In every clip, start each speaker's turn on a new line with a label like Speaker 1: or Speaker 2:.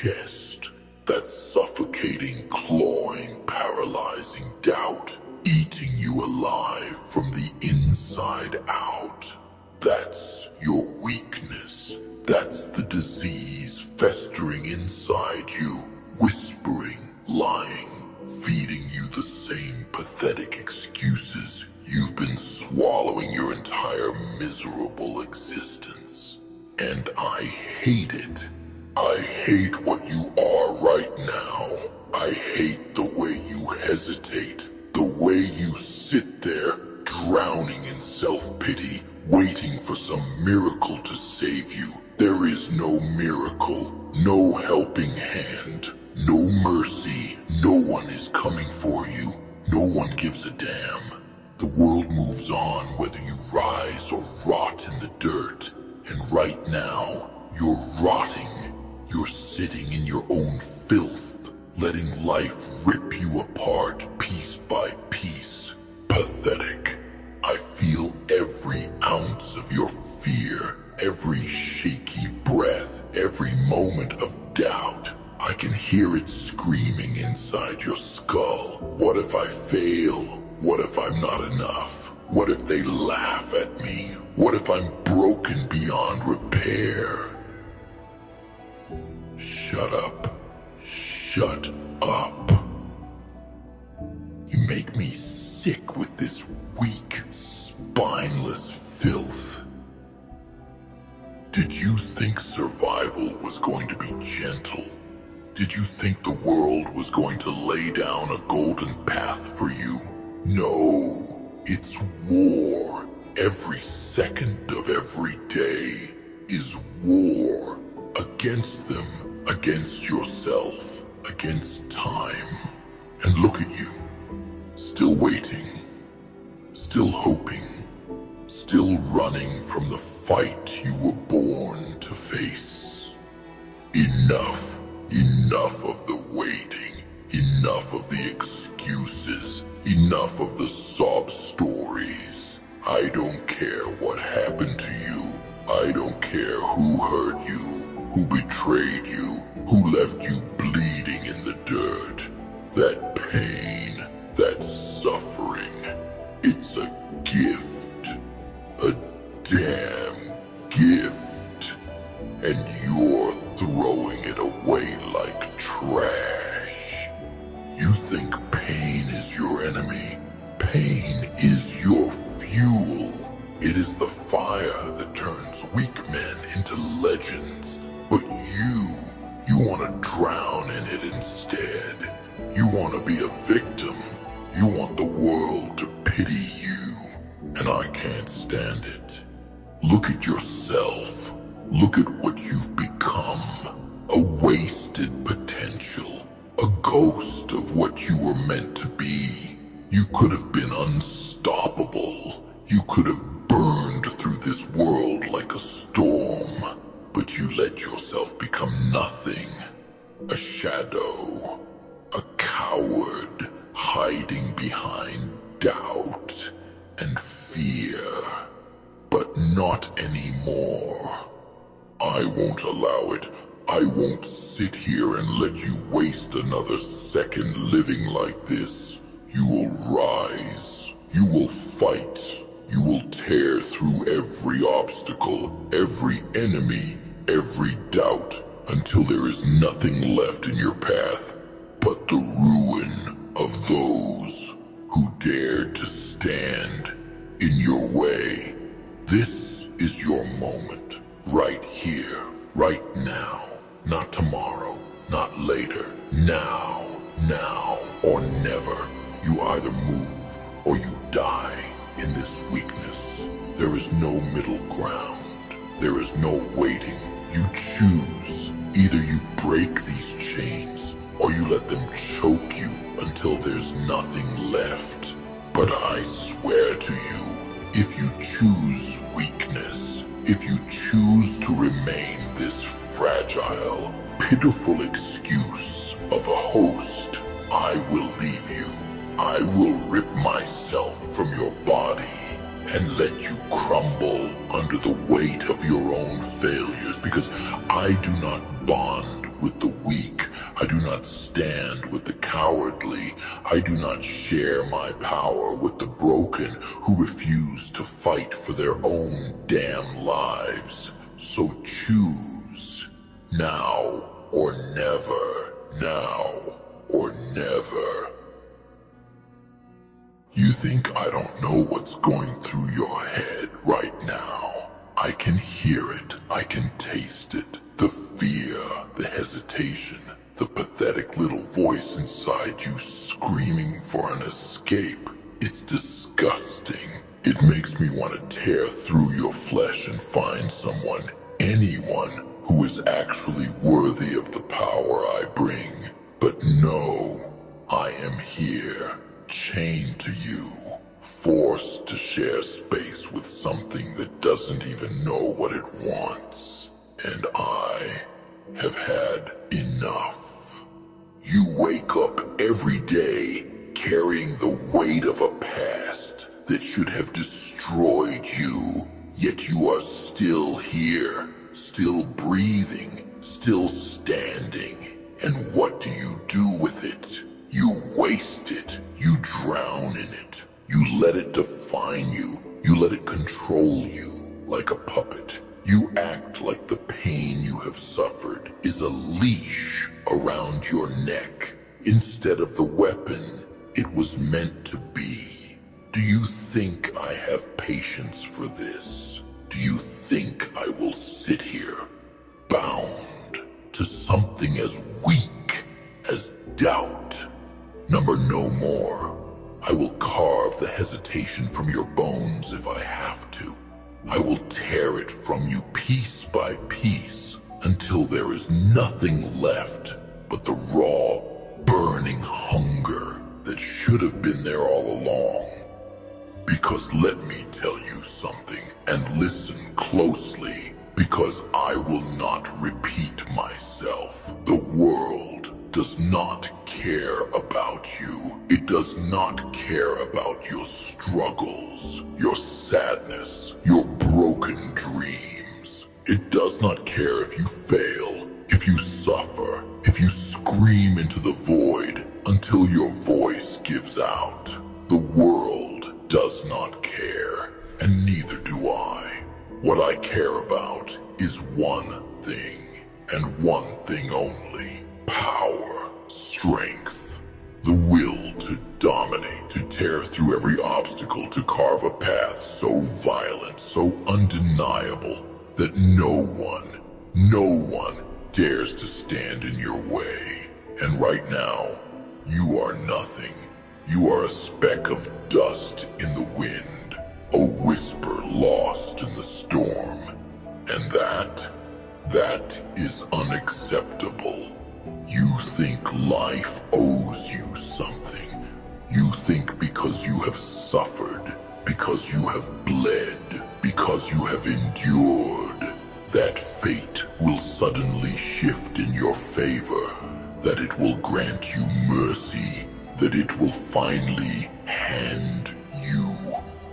Speaker 1: chest. That suffocating, clawing, paralyzing doubt, eating you alive from the inside out. That's your weakness. That's the disease festering inside you, whispering, lying, feeding you the same pathetic excuses you've been swallowing your entire miserable existence. And I hate it. I hate what you are right now. I hate the way you hesitate, the way you sit there, drowning in self-pity, waiting for some miracle to save you. There is no miracle, no helping hand, no mercy. No one is coming for you. No one gives a damn. The world moves on whether you rise or rot in the dirt. And right now, you're rotting. You're sitting in your own filth, letting life rip you apart piece by piece. Pathetic. I feel every ounce of your fear, every shaky breath, every moment of doubt. I can hear it screaming inside your skull. What if I fail? What if I'm not enough? What if they laugh at me? What if I'm broken beyond repair? Shut up. Shut up. You make me sick with this weak, spineless filth. Did you think survival was going to be gentle? Did you think the world was going to lay down a golden path for you? No, it's war. Every second of every day is war. Against them, against yourself, against time. And look at you, still waiting, still hoping, still running from the fight you were born to face. Enough. Enough of the waiting, enough of the excuses, enough of the sob stories. I don't care what happened to you. I don't care who hurt you, who betrayed you, who left you bleeding in the dirt. That pain, that suffering, it's a gift. A damn gift. And you're throwing it away like trash. You think pain is your enemy? Pain is your fuel. It is the fire that turns weak men into legends. But you want to drown in it instead. You want to be a victim. You want the world to pity you. And I can't stand it. Look at yourself. Look at what you've become. A wasted potential. A ghost of what you were meant to be. You could have been unstoppable. You could have burned through this world like a storm. But you let yourself become nothing. A shadow. A coward. Hiding behind doubt and fear. But not anymore. I won't allow it. I won't sit here and let you waste another second living like this. You will rise. You will fight. You will tear through every obstacle, every enemy, every doubt, until there is nothing left in your path but the ruin of those who dared to stand in your way. This is your moment, right here, right now. Not tomorrow, not later. Now, or never. You either move or you die in this weakness. There is no middle ground. There is no waiting. You choose. Either you break these chains or you let them choke you until there's nothing left. But I swear to you, if you choose weakness, if you choose to remain this fragile, pitiful excuse of a host, I will leave you. I will rip myself from your body and let you crumble under the weight of your own failures, because I do not bond with the weak. I do not stand with the cowardly. I do not share my power with the broken who refuse to fight for their own damn lives. So choose now or never, now or never. You think I don't know what's going through your head right now? I can hear it, I can taste it. The fear, the hesitation, the pathetic little voice inside you screaming for an escape. It's disgusting. It makes me want to tear through your flesh and find someone, anyone, who is actually worthy of the power I bring. But no, I am here, chained to you, forced to share space with something that doesn't even know what it wants. And I have had enough. You wake up every day carrying the weight of a past that should have destroyed you, yet you are still here, still breathing, still standing. And what do you do with it? You waste it. You drown in it. You let it define you. You let it control you like a puppet. You act like the pain you have suffered is a leash around your neck instead of the weapon it was meant to be. Do you think I have patience for this? Do you think I will sit here bound to something as weak as doubt? Number no more. I will carve the hesitation from your bones if I have to. I will tear it from you piece by piece until there is nothing left but the raw, burning hunger that should have been there all along. Because let me tell you something, and listen closely, because I will not repeat myself. The world does not care about you. It does not care about your struggles, your sadness, your broken dreams. It does not care if you fail, if you suffer, if you scream into the void until your voice gives out. The world does not care, and neither do I. What I care about is one thing, and one thing only: power, strength, the will to dominate, to tear through every obstacle, to carve a path so violent, so undeniable, that no one dares to stand in your way. And right now, you are nothing. You are a speck of dust in the wind, a whisper lost in the storm. And that is unacceptable. You think life owes you something. You think because you have suffered, because you have bled, because you have endured, that fate will suddenly shift in your favor, that it will grant you mercy, that it will finally hand you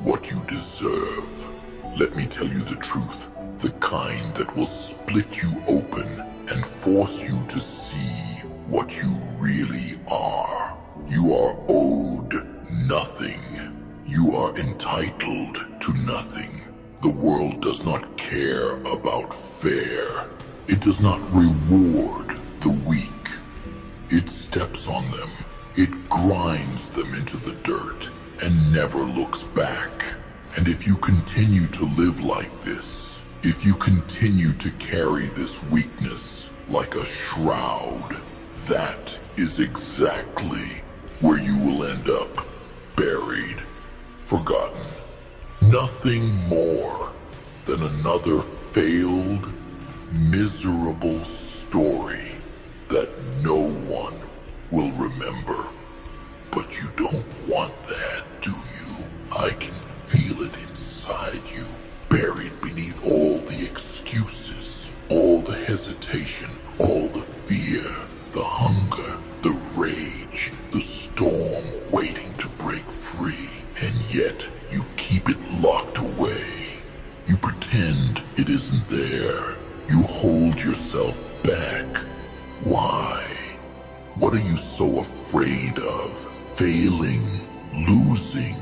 Speaker 1: what you deserve. Let me tell you the truth, the kind that will split you open and force you to see what you really are. You are owed nothing. You are entitled to nothing. The world does not care about fair. It does not reward the weak. It steps on them. It grinds them into the dirt and never looks back. And if you continue to live like this, if you continue to carry this weakness like a shroud, that is exactly where you will end up, buried, forgotten. Nothing more than another failed, miserable story that no one will remember. But you don't want that, do you? I can feel it inside you, buried beneath all the excuses, all the hesitation, all the fear, the hunger, the rage, the storm waiting to break free. And yet you keep it locked away. You pretend it isn't there. You hold yourself back What are you so afraid of? Failing, losing.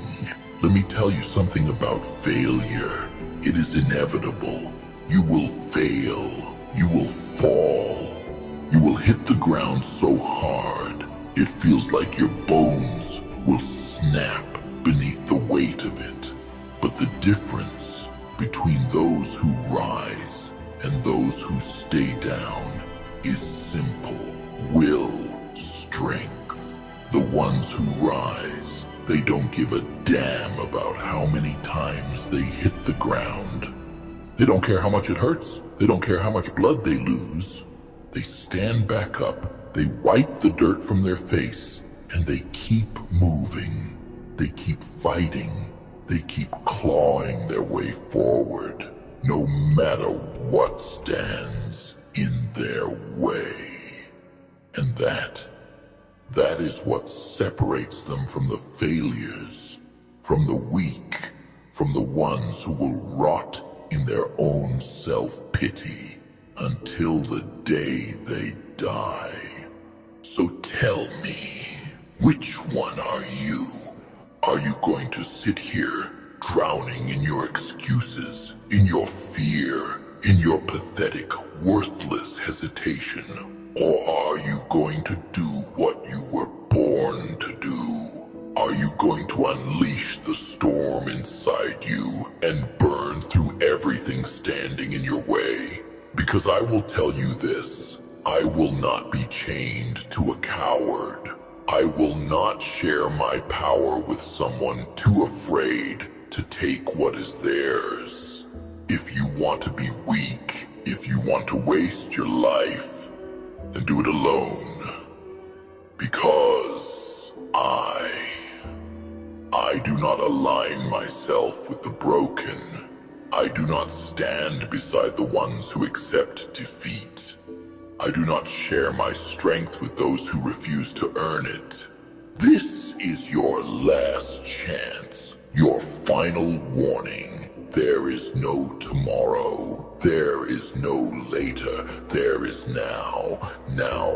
Speaker 1: Let me tell you something about failure. It is inevitable. You will fail. You will fall. You will hit the ground so hard, it feels like your bones will snap beneath the weight of it. But the difference between those who rise and those who stay down is simple. Will, strength. The ones who rise, they don't give a damn about how many times they hit the ground. They don't care how much it hurts. They don't care how much blood they lose. They stand back up, they wipe the dirt from their face, and they keep moving. They keep fighting. They keep clawing their way forward, no matter what stands in their way. And that is what separates them from the failures, from the weak, from the ones who will rot in their own self-pity until the day they die. So tell me, which one are you? Are you going to sit here drowning in your excuses, in your fear, in your pathetic, worthless hesitation? Or are you going to do what you were born to do? Are you going to unleash the storm inside you and burn through everything standing in your way? Because I will tell you this, I will not be chained to a coward. I will not share my power with someone too afraid to take what is theirs. If you want to be weak, if you want to waste your life, then do it alone. Because I do not align myself with the broken. I do not stand beside the ones who accept defeat. I do not share my strength with those who refuse to earn it. This is your last chance, your final warning. There is no tomorrow. There is no later. There is now. Now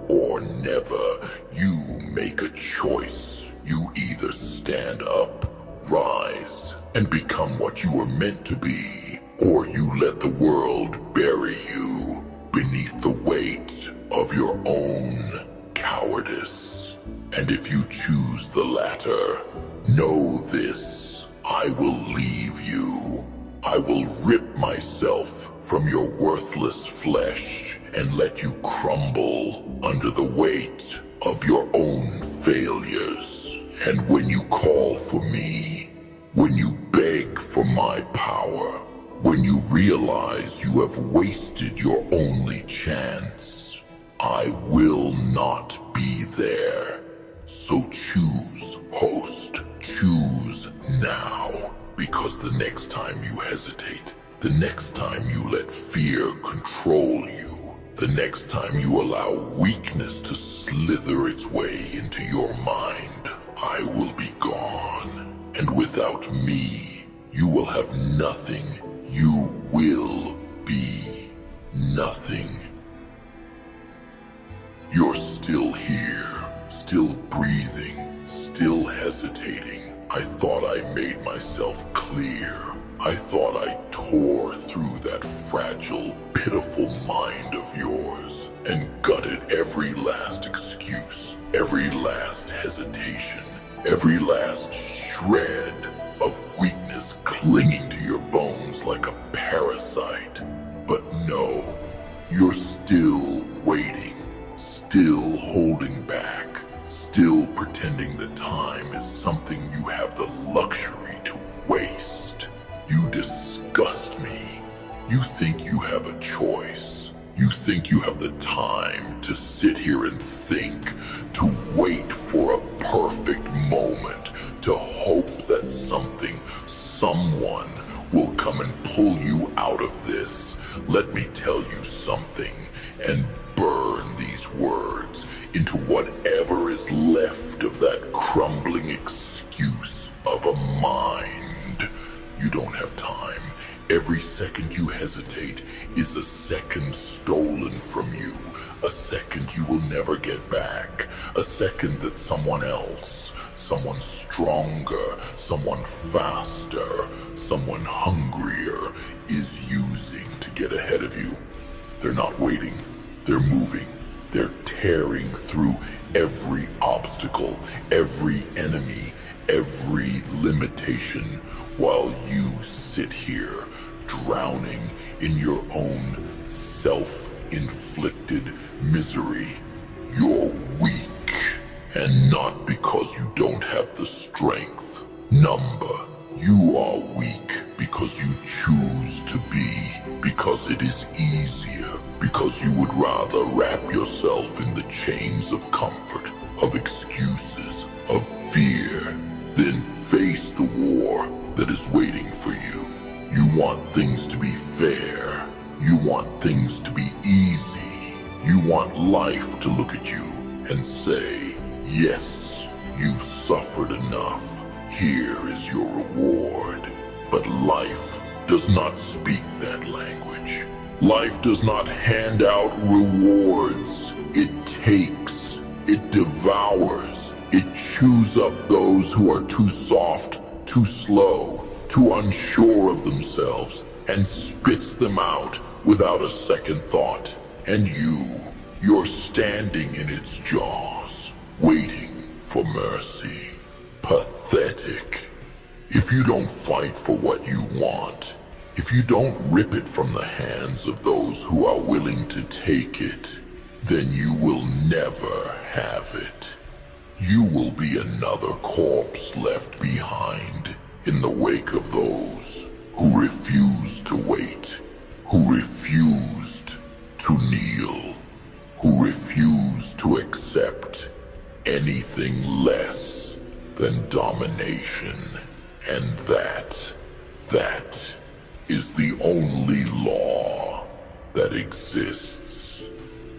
Speaker 1: or never. You make a choice. You either stand up, rise, and become what you were meant to be, or you let the world bury you beneath the weight of your own cowardice. And if you choose the latter, know this, I will leave you. I will rip myself from your worthless flesh and let you crumble under the weight of your own failures. And when you call for me, when you beg for my power, when you realize you have wasted your only chance, I will not be there. So choose, host, choose now. Because the next time you hesitate, the next time you let fear control you, the next time you allow weakness to slither its way into your mind, I will be gone. And without me, you will have nothing. You will be nothing. You're still here, still breathing, still hesitating. I thought I made myself clear. I thought I tore through that fragile, pitiful mind of yours and gutted every last excuse, every last hesitation, every last shred of weakness clinging to your bones like a parasite. But no, you're still waiting, still holding back, still pretending that time is something you have the luxury to waste. You disgust me. You think you have a choice. You think you have the time to sit here and think, to wait for a perfect moment, to hope that something, someone will come and pull you out of this. Let me tell you something, and burn these words into whatever is left of that crumbling excuse of a mind. You don't have time. Every second you hesitate is a second stolen from you. A second you will never get back. A second that someone else, someone stronger, someone faster, someone hungrier is using to get ahead of you. They're not waiting. They're moving. They're tearing through every obstacle, every enemy, every limitation, while you sit here drowning in your own self-inflicted misery. You're weak, and not because you don't have the strength. Number, you are weak because you choose to be, because it is easier, because you would rather wrap yourself in the chains of comfort, of excuses, of fear, than face the war that is waiting for you. You want things to be fair. You want things to be easy. You want life to look at you and say, yes, you've suffered enough. Here is your reward. But life does not speak that language. Life does not hand out rewards. It takes, it devours, it chews up those who are too soft, too slow, too unsure of themselves, and spits them out without a second thought. And you're standing in its jaws, waiting for mercy. Pathetic. If you don't fight for what you want, if you don't rip it from the hands of those who are willing to take it, then you will never have it. You will be another corpse left behind in the wake of those who refused to wait, who refused to kneel, who refused to accept anything less than domination. And that is the only law that exists.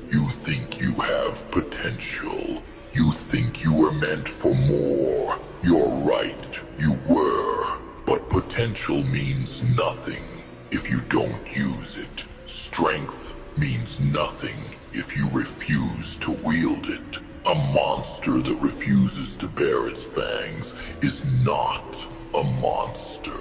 Speaker 1: You think you have potential. You think you were meant for more. You're right, you were. But potential means nothing if you don't use it. Strength means nothing if you refuse to wield it. A monster that refuses to bare its fangs is not a monster.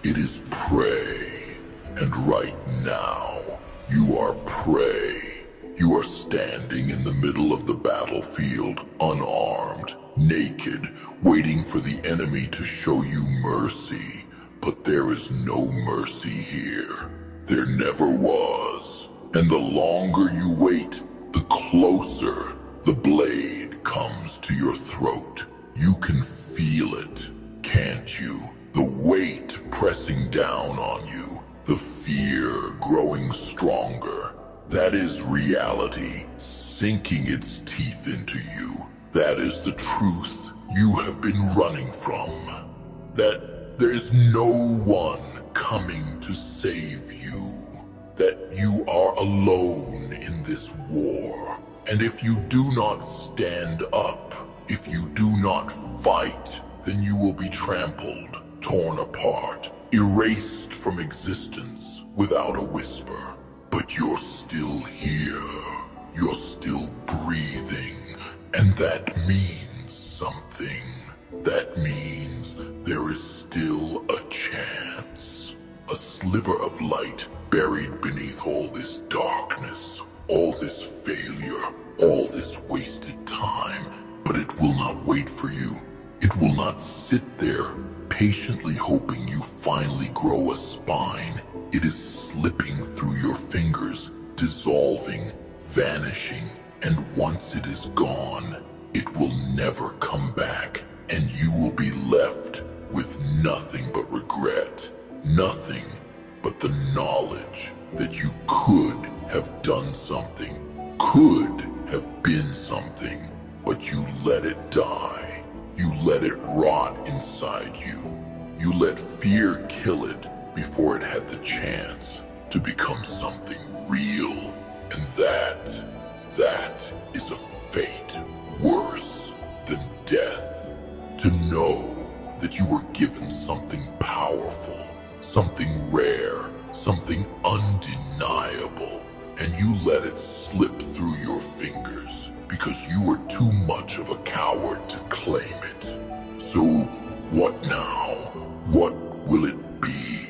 Speaker 1: It is prey. And right now, you are prey. You are standing in the middle of the battlefield, unarmed, naked, waiting for the enemy to show you mercy. But there is no mercy here. There never was. And the longer you wait, the closer the blade comes to your throat. You can feel it, can't you? The weight pressing down on you. The fear growing stronger. That is reality sinking its teeth into you. That is the truth you have been running from. That there is no one coming to save you. That you are alone in this war. And if you do not stand up, if you do not fight, then you will be trampled, torn apart, erased from existence without a whisper. But you're still here. You're still breathing. And that means something. That means there is still a chance. A sliver of light buried beneath all this darkness, all this failure, all this wasted time. But it will not wait for you. It will not sit there patiently hoping you finally grow a spine. It is slipping through your fingers, dissolving, vanishing, and once it is gone, it will never come back, and you will be left with nothing but regret, nothing but the knowledge that you could have done something, could have been something, but you let it die. You let it rot inside you. You let fear kill it before it had the chance to become something real. And that is a fate worse than death. To know that you were given something powerful, something rare, you were too much of a coward to claim it. So what now? What will it be?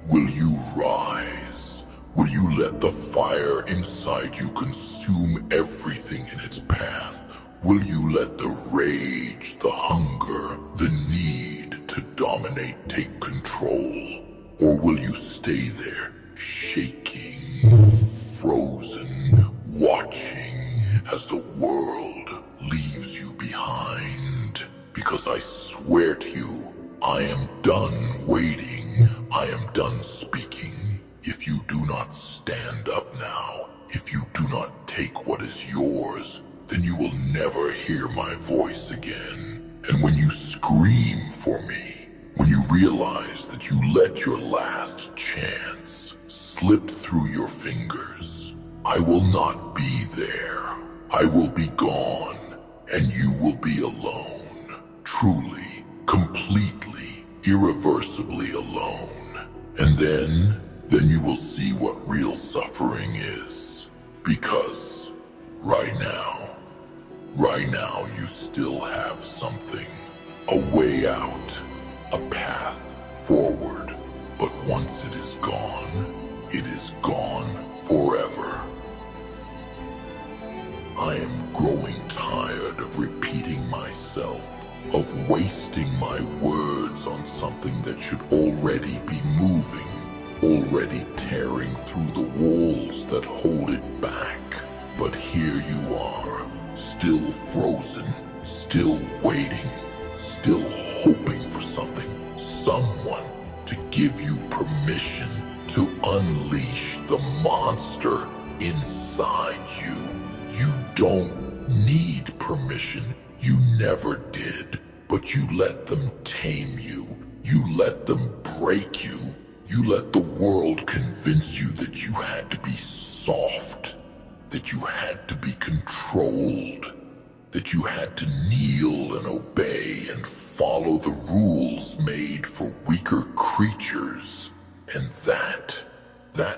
Speaker 1: Will you rise? Will you let the fire inside you consume everything in its path? Will you let the rage, the hunger, the need to dominate take control? Or will you stay there, shaking, frozen, watching as the world leaves you behind? Because I swear to you, I am done waiting. I am done speaking. If you do not stand up now, if you do not take what is yours, then you will never hear my voice again. And when you scream for me, when you realize that you let your last chance slip through your fingers, I will not be there. I will be gone, and you will be alone. Truly, completely, irreversibly alone. And then you will see what real suffering is. Because right now you still have something. A way out, a path forward. But once it is gone forever. I am growing tired of repeating myself, of wasting my words on something that should already be moving, already tearing through the walls that hold it back. But here you are, still frozen, still waiting, still hoping for something, someone to give you permission to unleash the monster inside you. You don't need permission. You never did. But you let them tame you. You let them break you. You let the world convince you that you had to be soft, that you had to be controlled, that you had to kneel and obey and follow the rules made for weaker creatures. And that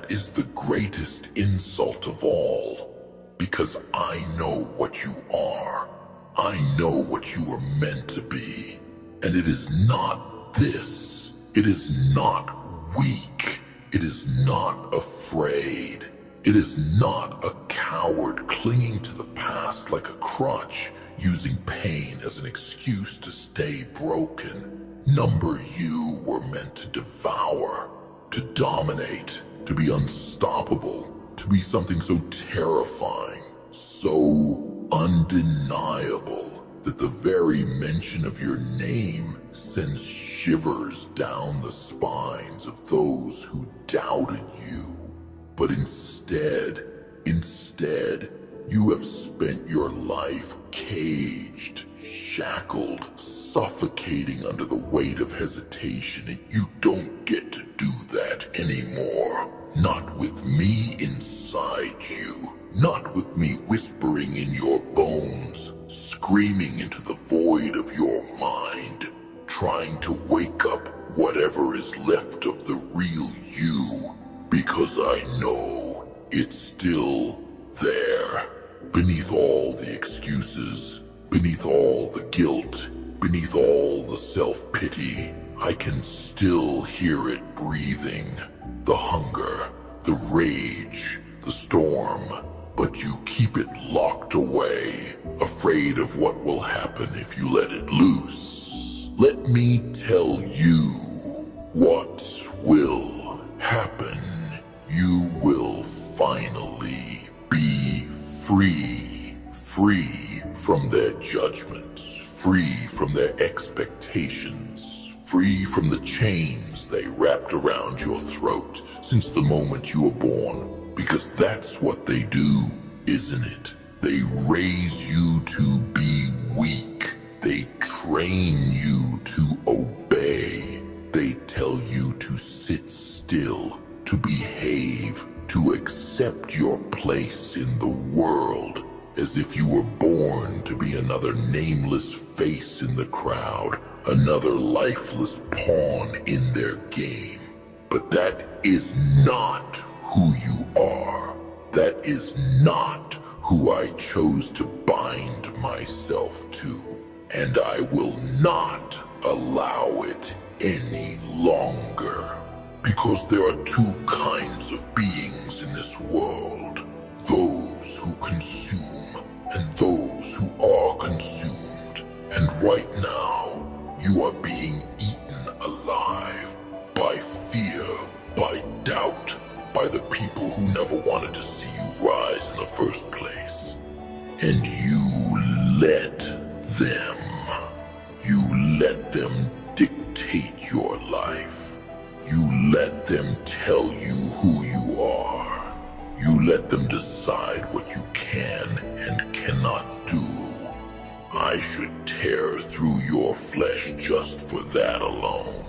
Speaker 1: is the greatest insult of all. Because I know what you are. I know what you are meant to be. And it is not this. It is not weak. It is not afraid. It is not a coward clinging to the past like a crutch, using pain as an excuse to stay broken. Number you were meant to devour, to dominate, to be unstoppable, to be something so terrifying, so undeniable that the very mention of your name sends shivers down the spines of those who doubted you. But instead, you have spent your life caged, shackled, suffocating under the weight of hesitation, and you don't get to do that anymore. Not with me inside you. Not with me whispering in your bones, screaming into the void of your mind, trying to wake up whatever is left of the real you. Because I know it's still there. Beneath all the excuses, beneath all the guilt, beneath all the self-pity, I can still hear it breathing. The hunger, the rage, the storm. But you keep it locked away, afraid of what will happen if you let it loose. Let me tell you what will happen. You will finally be free. Free from their judgment. Free from their expectations. Free from the chains they wrapped around your throat since the moment you were born. Because that's what they do, isn't it? They raise you to be weak. They train you to obey. They tell you to sit still, to behave, to accept your place in the world, as if you were born to be another nameless face in the crowd, another lifeless pawn in their game. But that is not who you are. That is not who I chose to bind myself to, and I will not allow it any longer. Because there are two kinds of beings in this world. Those who consume and those who are consumed. And right now, you are being eaten alive by fear, by doubt, by the people who never wanted to see you rise in the first place. And you let them. You let them dictate your life. You let them tell you who you are. You let them decide what you can and cannot do. I should tear through your flesh just for that alone.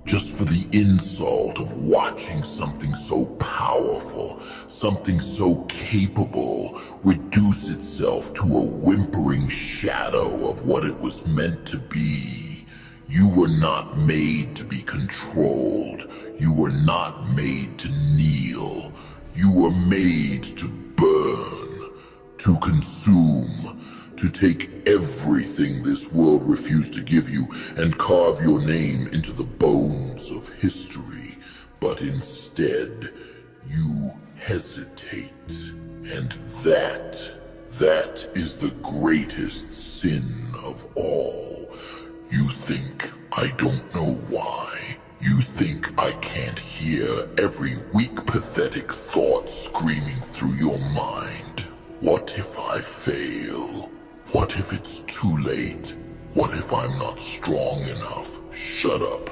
Speaker 1: Just for the insult of watching something so powerful, something so capable, reduce itself to a whimpering shadow of what it was meant to be. You were not made to be controlled. You were not made to kneel. You were made to burn, to consume, to take everything this world refused to give you and carve your name into the bones of history. But instead, you hesitate. And that is the greatest sin of all. You think I don't know why. You think I can't hear every weak, pathetic thought screaming through your mind. What if I fail? What if it's too late? What if I'm not strong enough? Shut up,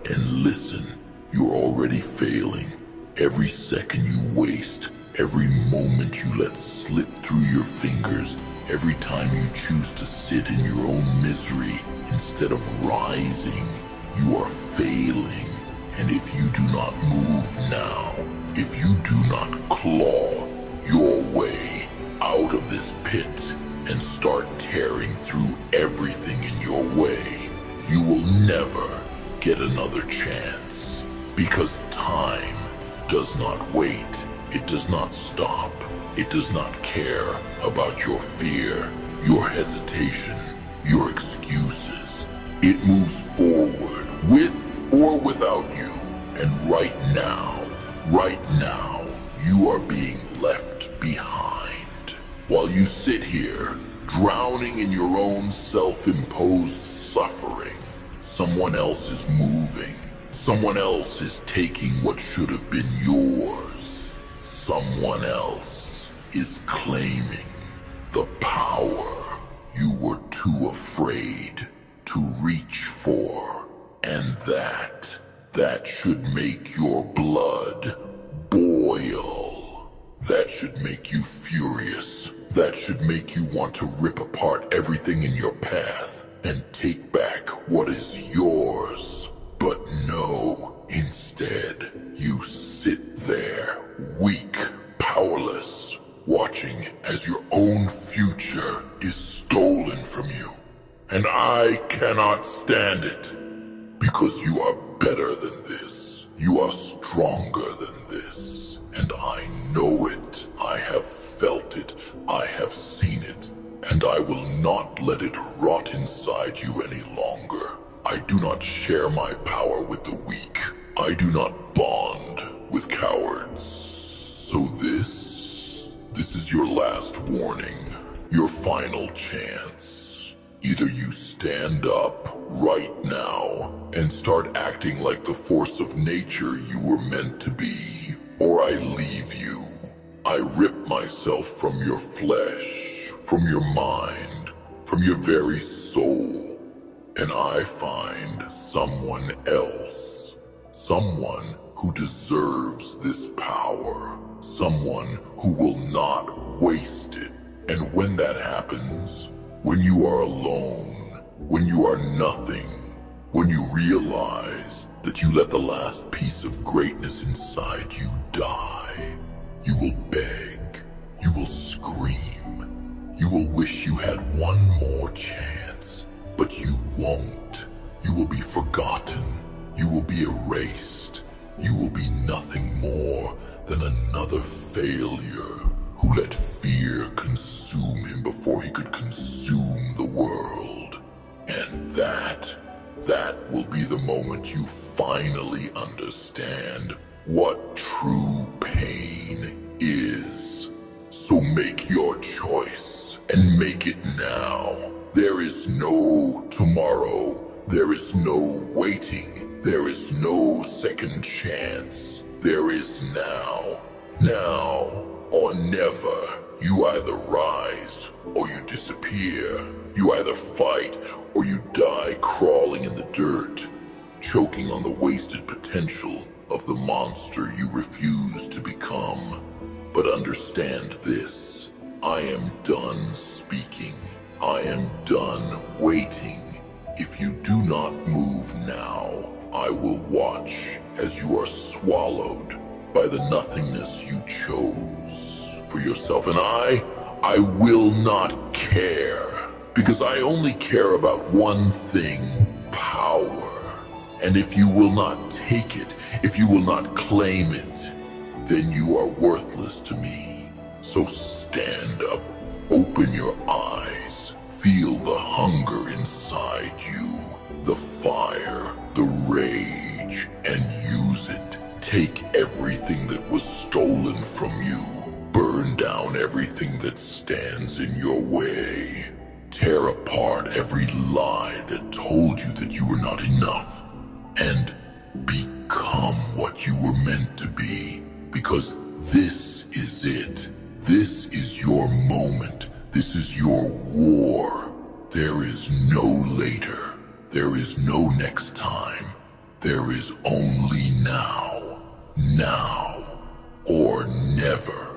Speaker 1: and listen. You're already failing. Every second you waste, every moment you let slip through your fingers, every time you choose to sit in your own misery instead of rising, you are failing. And if you do not move now, if you do not claw your way out of this pit and start tearing through everything in your way, you will never get another chance. Because time does not wait. It does not stop. It does not care about your fear, your hesitation, your excuses. It moves forward with or without you. And right now, you are being left behind. While you sit here, drowning in your own self-imposed suffering, someone else is moving. Someone else is taking what should have been yours. Someone else is claiming the power you were too afraid to reach for. And that should make your blood boil. That should make you furious. That should make you want to rip apart everything in your path and take back what is yours. But no, instead, you sit there, weak, powerless, watching as your own future is stolen from you. And I cannot stand it, because you are better than this. You are stronger than this. And I know it. I have felt it. I have seen it. And I will not let it rot inside you any longer. I do not share my power with the weak. I do not bond with cowards. So this is your last warning, your final chance. Either you stand up right now and start acting like the force of nature you were meant to be, or I leave you. I rip myself from your flesh, from your mind, from your very soul. And I find someone else, someone who deserves this power, someone who will not waste it. And when that happens, when you are alone, when you are nothing, when you realize that you let the last piece of greatness inside you die, you will beg, you will scream, you will wish you had one more chance. But you won't. You will be forgotten. You will be erased. You will be nothing more than another failure who let fear consume him before he could consume the world. And that will be the moment you finally understand what true pain is. So make your choice, and make it now. There is no tomorrow. There is no waiting. There is no second chance. There is now. Now or never. You either rise or you disappear. You either fight or you die crawling in the dirt, choking on the wasted potential of the monster you refuse to become. But understand this, I am done speaking. I am done waiting. If you do not move now, I will watch as you are swallowed by the nothingness you chose for yourself. And I will not care, because I only care about one thing, power. And if you will not take it, if you will not claim it, then you are worthless to me. So stand up, open your eyes, feel the hunger inside you, the fire, the rage, and use it. Take everything that was stolen from you. Burn down everything that stands in your way. Tear apart every lie that told you that you were not enough. And become what you were meant to be. Because this is it. This is your moment. This is your war. There is no later. There is no next time. There is only now. Now or never.